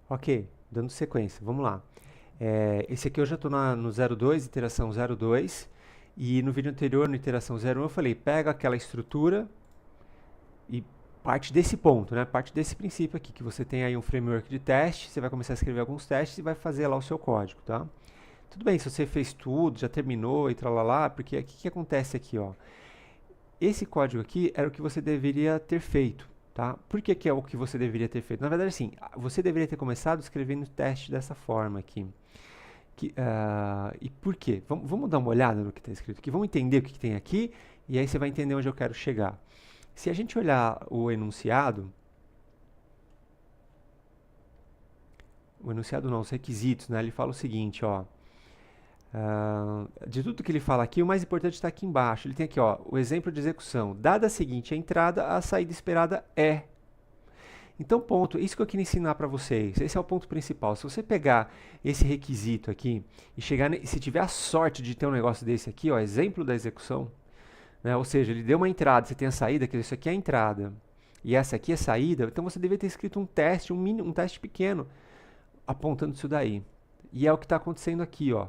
Ok, dando sequência, vamos lá. Esse aqui eu já estou no 02, iteração 02, e no vídeo anterior, no iteração 01, eu falei, pega aquela estrutura e parte desse ponto, né? Parte desse princípio aqui, que você tem aí um framework de teste, você vai começar a escrever alguns testes e vai fazer lá o seu código, tá? Tudo bem, se você fez tudo, já terminou e tralalá, porque o que acontece aqui, ó? Esse código aqui era o que você deveria ter feito, tá? Por que que é o que você deveria ter feito? Na verdade, assim, você deveria ter começado escrevendo o teste dessa forma aqui. E por quê? Vamos dar uma olhada no que está escrito aqui, vamos entender o que tem aqui, e aí você vai entender onde eu quero chegar. Se a gente olhar o enunciado não, os requisitos, né? Ele fala o seguinte, ó. De tudo que ele fala aqui, o mais importante está aqui embaixo. Ele tem aqui, ó, o exemplo de execução. Dada a seguinte entrada, a saída esperada é. Então, ponto. Isso que eu queria ensinar para vocês. Esse é o ponto principal. Se você pegar esse requisito aqui e se tiver a sorte de ter um negócio desse aqui, ó, exemplo da execução, né? Ou seja, ele deu uma entrada, você tem a saída, que isso aqui é a entrada e essa aqui é a saída. Então, você deveria ter escrito um teste, um teste pequeno, apontando isso daí. E é o que está acontecendo aqui, ó.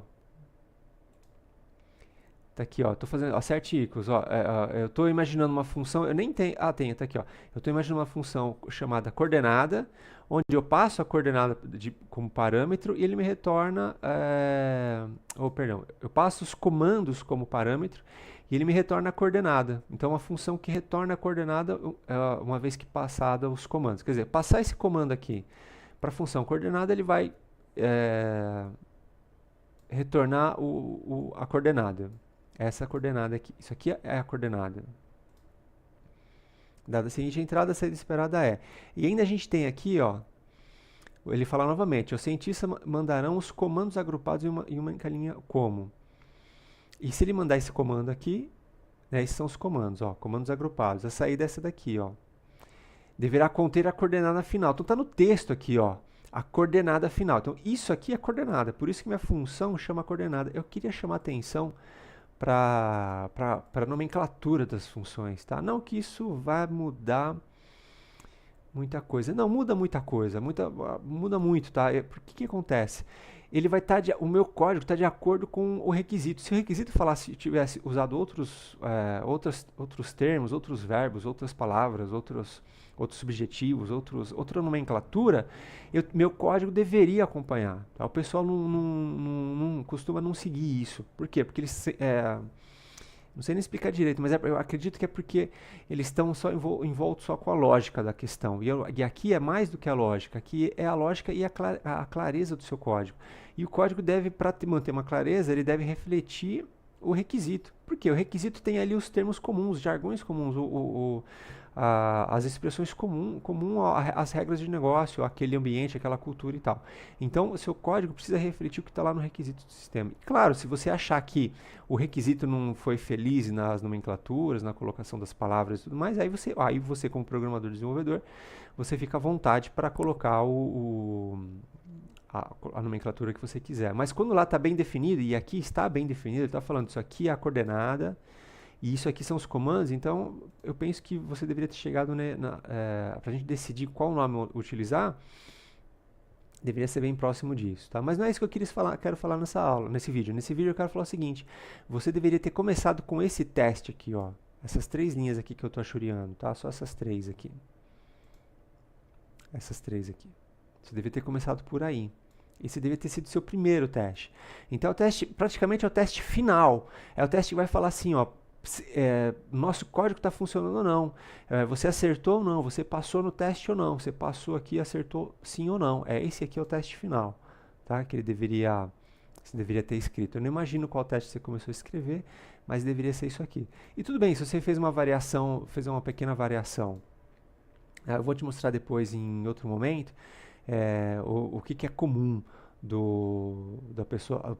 Tá aqui, ó. Tô fazendo, ó, certicos, ó. Eu tô imaginando uma função, eu nem tenho, tá aqui, ó. Eu tô imaginando uma função chamada coordenada, onde eu passo a coordenada como parâmetro e ele me retorna, perdão, eu passo os comandos como parâmetro e ele me retorna a coordenada. Então, uma função que retorna a coordenada uma vez que passada os comandos. Quer dizer, passar esse comando aqui para a função coordenada, ele vai retornar a coordenada. Essa coordenada aqui. Isso aqui é a coordenada. Dada a seguinte entrada, a saída esperada é. E ainda a gente tem aqui, ó, ele fala novamente, os cientistas mandarão os comandos agrupados em uma linha como. E se ele mandar esse comando aqui, né, esses são os comandos, ó, comandos agrupados. A saída é essa daqui, ó. Deverá conter a coordenada final. Então tá no texto aqui, ó, a coordenada final. Então isso aqui é coordenada, por isso que minha função chama coordenada. Eu queria chamar a atenção para a nomenclatura das funções, tá? Não que isso vá mudar muita coisa. Não, muda muita coisa, muda muito, tá? Por que acontece? Ele vai estar, o meu código está de acordo com o requisito. Se o requisito tivesse usado outros termos, outros verbos, outras palavras, outros subjetivos, outra nomenclatura, meu código deveria acompanhar. Tá? O pessoal não costuma não seguir isso. Por quê? Porque eles não sei nem explicar direito, mas eu acredito que é porque eles estão só envoltos só com a lógica da questão. E aqui é mais do que a lógica, aqui é a lógica e a clareza do seu código. E o código deve, para manter uma clareza, ele deve refletir o requisito. Por quê? O requisito tem ali os termos comuns, os jargões comuns, as expressões comum às regras de negócio, aquele ambiente, aquela cultura e tal. Então, o seu código precisa refletir o que está lá no requisito do sistema. E, claro, se você achar que o requisito não foi feliz nas nomenclaturas, na colocação das palavras e tudo mais, aí você como programador desenvolvedor, você fica à vontade para colocar a nomenclatura que você quiser. Mas quando lá está bem definido, e aqui está bem definido, ele está falando isso aqui é a coordenada, e isso aqui são os comandos, então eu penso que você deveria ter chegado, né, para a gente decidir qual nome utilizar, deveria ser bem próximo disso, tá? Mas não é isso que eu quero falar nessa aula, nesse vídeo. Nesse vídeo eu quero falar o seguinte, você deveria ter começado com esse teste aqui, ó. Essas 3 linhas aqui que eu estou achuriando, tá? Só essas 3 aqui. Essas 3 aqui. Você deveria ter começado por aí. Esse deveria ter sido seu primeiro teste. Então, o teste, praticamente é o teste final. É o teste que vai falar assim, ó, nosso código está funcionando ou não, você acertou ou não, você passou no teste ou não, você passou aqui e acertou sim ou não. Esse aqui é o teste final, tá? Que você deveria ter escrito. Eu não imagino qual teste você começou a escrever, mas deveria ser isso aqui. E tudo bem, se você fez uma variação, fez uma pequena variação, eu vou te mostrar depois em outro momento o que é comum o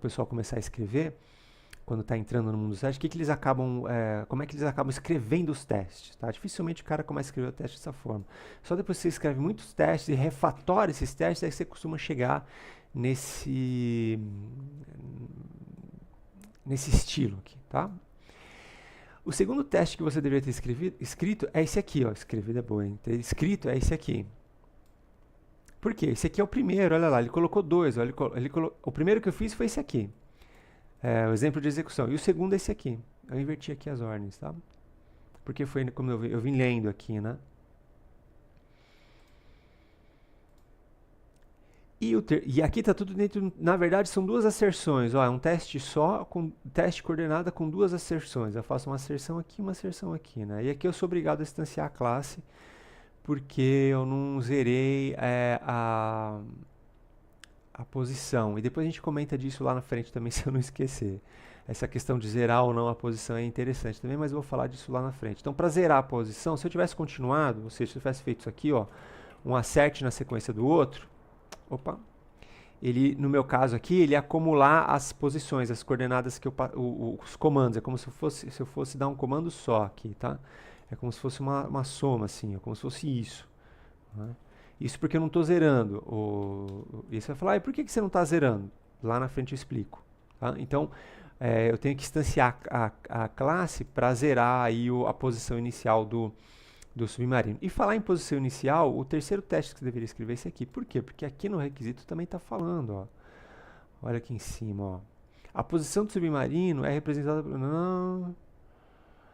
pessoal começar a escrever quando está entrando no mundo dos testes, como é que eles acabam escrevendo os testes, tá? Dificilmente o cara começa a escrever o teste dessa forma. Só depois que você escreve muitos testes e refatora esses testes, aí você costuma chegar nesse estilo aqui, tá? O segundo teste que você deveria ter escrito é esse aqui, ó. Escrevido é boa, hein? Ter escrito é esse aqui. Por quê? Esse aqui é o primeiro, olha lá, ele colocou dois. Olha, o primeiro que eu fiz foi esse aqui. O exemplo de execução. E o segundo é esse aqui. Eu inverti aqui as ordens, tá? Porque foi como eu vim lendo aqui, né? E aqui está tudo dentro, na verdade são duas asserções, ó, é um teste só, com teste coordenada com duas asserções. Eu faço uma asserção aqui, né? E aqui eu sou obrigado a instanciar a classe, porque eu não zerei a posição. E depois a gente comenta disso lá na frente também, se eu não esquecer. Essa questão de zerar ou não a posição é interessante também, mas eu vou falar disso lá na frente. Então, para zerar a posição, se eu tivesse continuado, ou seja, se eu tivesse feito isso aqui, ó, um assert na sequência do outro, opa, ele, no meu caso aqui, ele ia acumular as posições, as coordenadas que os comandos. É como se eu fosse dar um comando só aqui, tá? É como se fosse uma soma, assim, é como se fosse isso. Né? Isso porque eu não estou zerando. E você vai falar, por que você não está zerando? Lá na frente eu explico. Tá? Então, eu tenho que instanciar a classe para zerar aí a posição inicial do submarino. E falar em posição inicial, o terceiro teste que você deveria escrever é esse aqui. Por quê? Porque aqui no requisito também está falando, ó. Olha aqui em cima, ó. A posição do submarino é representada por... Não.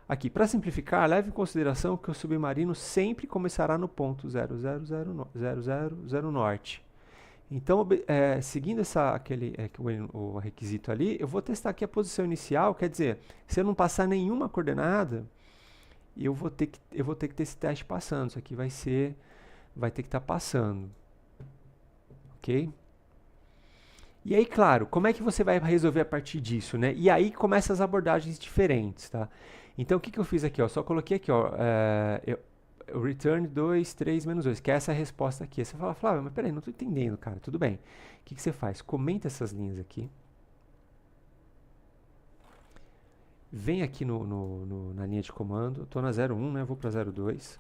Aqui, para simplificar, leve em consideração que o submarino sempre começará no ponto 0000 norte. Então, seguindo o requisito ali, eu vou testar aqui a posição inicial, quer dizer, se eu não passar nenhuma coordenada, eu vou ter que ter esse teste passando. Isso aqui vai ter que estar passando. Ok? E aí, claro, como é que você vai resolver a partir disso, né? E aí começam as abordagens diferentes, tá? Então, o que eu fiz aqui, ó? Só coloquei aqui, ó, return 2, 3, menos 2, que é essa resposta aqui. Você fala, Flávio, mas peraí, não estou entendendo, cara. Tudo bem. O que você faz? Comenta essas linhas aqui. Vem aqui na linha de comando. Eu estou na 01, né? Vou para 02.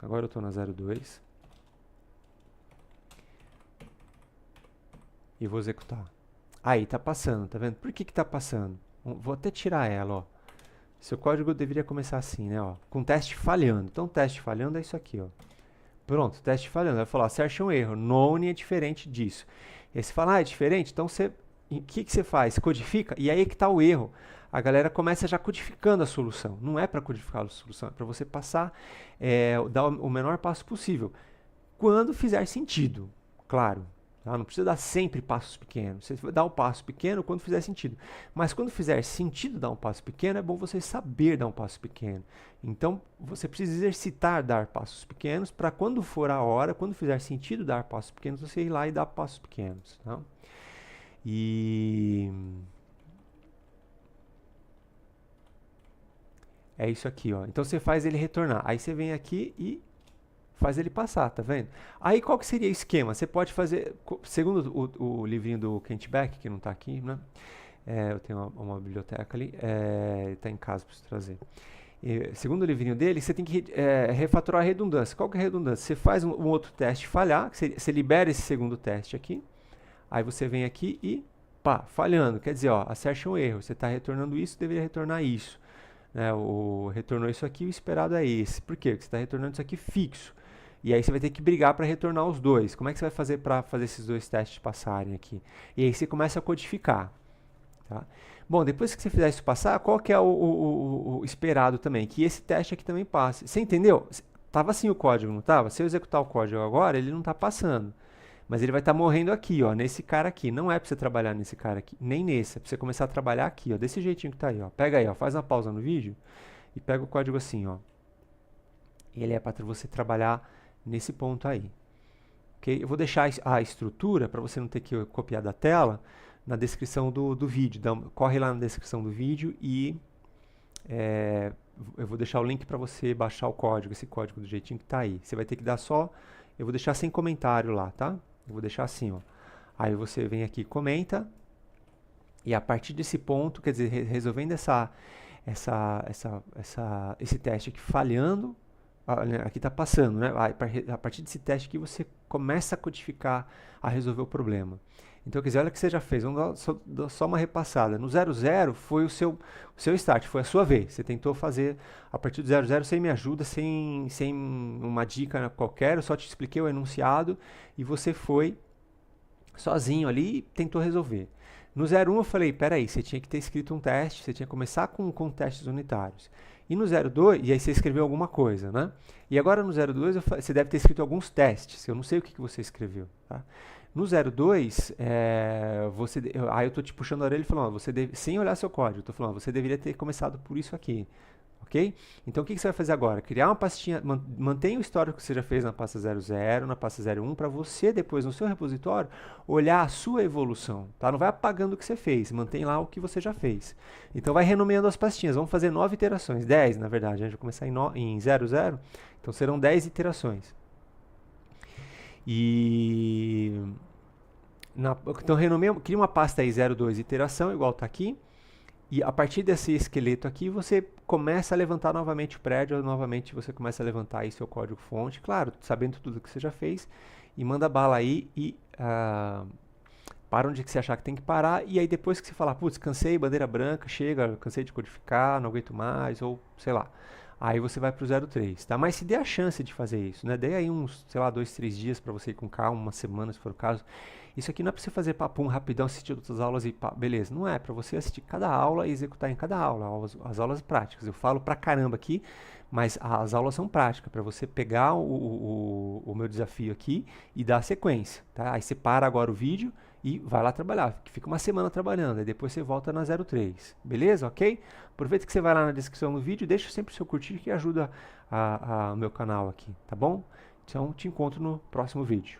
Agora eu estou na 02. E vou executar. Aí, está passando, tá vendo? Por que está passando? Vou até tirar ela, ó. Seu código deveria começar assim, né? Ó, com teste falhando. Então, teste falhando é isso aqui, ó. Pronto, teste falhando. Vai falar, você acha um erro. None é diferente disso. E aí você fala, é diferente? Então, o que você faz? Codifica? E aí é que está o erro. A galera começa já codificando a solução. Não é para codificar a solução, é para você passar, dar o menor passo possível. Quando fizer sentido, claro. Tá? Não precisa dar sempre passos pequenos. Você dá um passo pequeno quando fizer sentido. Mas quando fizer sentido dar um passo pequeno, é bom você saber dar um passo pequeno. Então, você precisa exercitar dar passos pequenos para quando for a hora, quando fizer sentido dar passos pequenos, você ir lá e dar passos pequenos. Tá? E... é isso aqui, ó. Então, você faz ele retornar. Aí, você vem aqui e faz ele passar, tá vendo? Aí qual que seria o esquema? Você pode fazer, segundo o livrinho do Kent Beck, que não está aqui, né? Eu tenho uma biblioteca ali, está em casa para você trazer. Segundo o livrinho dele, você tem que refatorar a redundância. Qual que é a redundância? Você faz um outro teste falhar, você libera esse segundo teste aqui, aí você vem aqui e, pá, falhando. Quer dizer, ó, acerte um erro, você está retornando isso, deveria retornar isso. Retornou isso aqui, o esperado é esse. Por quê? Porque você está retornando isso aqui fixo. E aí você vai ter que brigar para retornar os dois. Como é que você vai fazer para fazer esses dois testes passarem aqui? E aí você começa a codificar. Tá? Bom, depois que você fizer isso passar, qual que é o esperado também? Que esse teste aqui também passe. Você entendeu? Tava assim o código, não estava? Se eu executar o código agora, ele não está passando. Mas ele vai estar morrendo aqui, ó, nesse cara aqui. Não é para você trabalhar nesse cara aqui, nem nesse. É para você começar a trabalhar aqui, ó, desse jeitinho que está aí, ó. Pega aí, ó, faz uma pausa no vídeo e pega o código assim, ó. Ele é para você trabalhar nesse ponto aí. Okay? Eu vou deixar a estrutura, para você não ter que copiar da tela, na descrição do vídeo. Então, corre lá na descrição do vídeo e eu vou deixar o link para você baixar o código, esse código do jeitinho que está aí. Você vai ter que dar só... Eu vou deixar sem comentário lá, tá? Eu vou deixar assim, ó. Aí você vem aqui e comenta. E a partir desse ponto, quer dizer, resolvendo esse teste aqui falhando, aqui está passando, né? A partir desse teste aqui você começa a codificar, a resolver o problema. Então, quer dizer, olha o que você já fez. Vamos dar só uma repassada. No 00 foi o seu start, foi a sua vez. Você tentou fazer a partir do 00 sem me ajuda, sem uma dica qualquer. Eu só te expliquei o enunciado e você foi sozinho ali e tentou resolver. No 01 eu falei, peraí, você tinha que ter escrito um teste, você tinha que começar com testes unitários. E no 02, e aí você escreveu alguma coisa, né? E agora no 02 você deve ter escrito alguns testes, eu não sei o que você escreveu, tá? No 02, aí eu estou te puxando a orelha e falando, ó, sem olhar seu código, eu estou falando, ó, você deveria ter começado por isso aqui. Ok? Então, o que você vai fazer agora? Criar uma pastinha, mantenha o histórico que você já fez na pasta 00, na pasta 01, para você depois, no seu repositório, olhar a sua evolução. Tá? Não vai apagando o que você fez, mantém lá o que você já fez. Então, vai renomeando as pastinhas. Vamos fazer 9 iterações, 10 na verdade. A gente vai começar em 00, então serão 10 iterações. Então, cria uma pasta aí 02 iteração, igual está aqui. E a partir desse esqueleto aqui, você começa a levantar novamente o prédio, novamente você começa a levantar aí seu código-fonte, claro, sabendo tudo que você já fez, e manda bala aí e para onde que você achar que tem que parar, e aí depois que você falar, putz, cansei, bandeira branca, chega, cansei de codificar, não aguento mais, ou sei lá. Aí você vai para o 03, tá? Mas se dê a chance de fazer isso, né? Dê aí uns, sei lá, 2, 3 dias para você ir com calma, uma semana, se for o caso. Isso aqui não é para você fazer papum rapidão, assistir outras aulas e beleza. Não é para você assistir cada aula e executar em cada aula, as aulas práticas. Eu falo pra caramba aqui, mas as aulas são práticas, para você pegar o meu desafio aqui e dar a sequência, tá? Aí você para agora o vídeo e vai lá trabalhar. Fica uma semana trabalhando, aí depois você volta na 03, beleza? Ok? Aproveita que você vai lá na descrição do vídeo, deixa sempre o seu curtir que ajuda o meu canal aqui, tá bom? Então te encontro no próximo vídeo.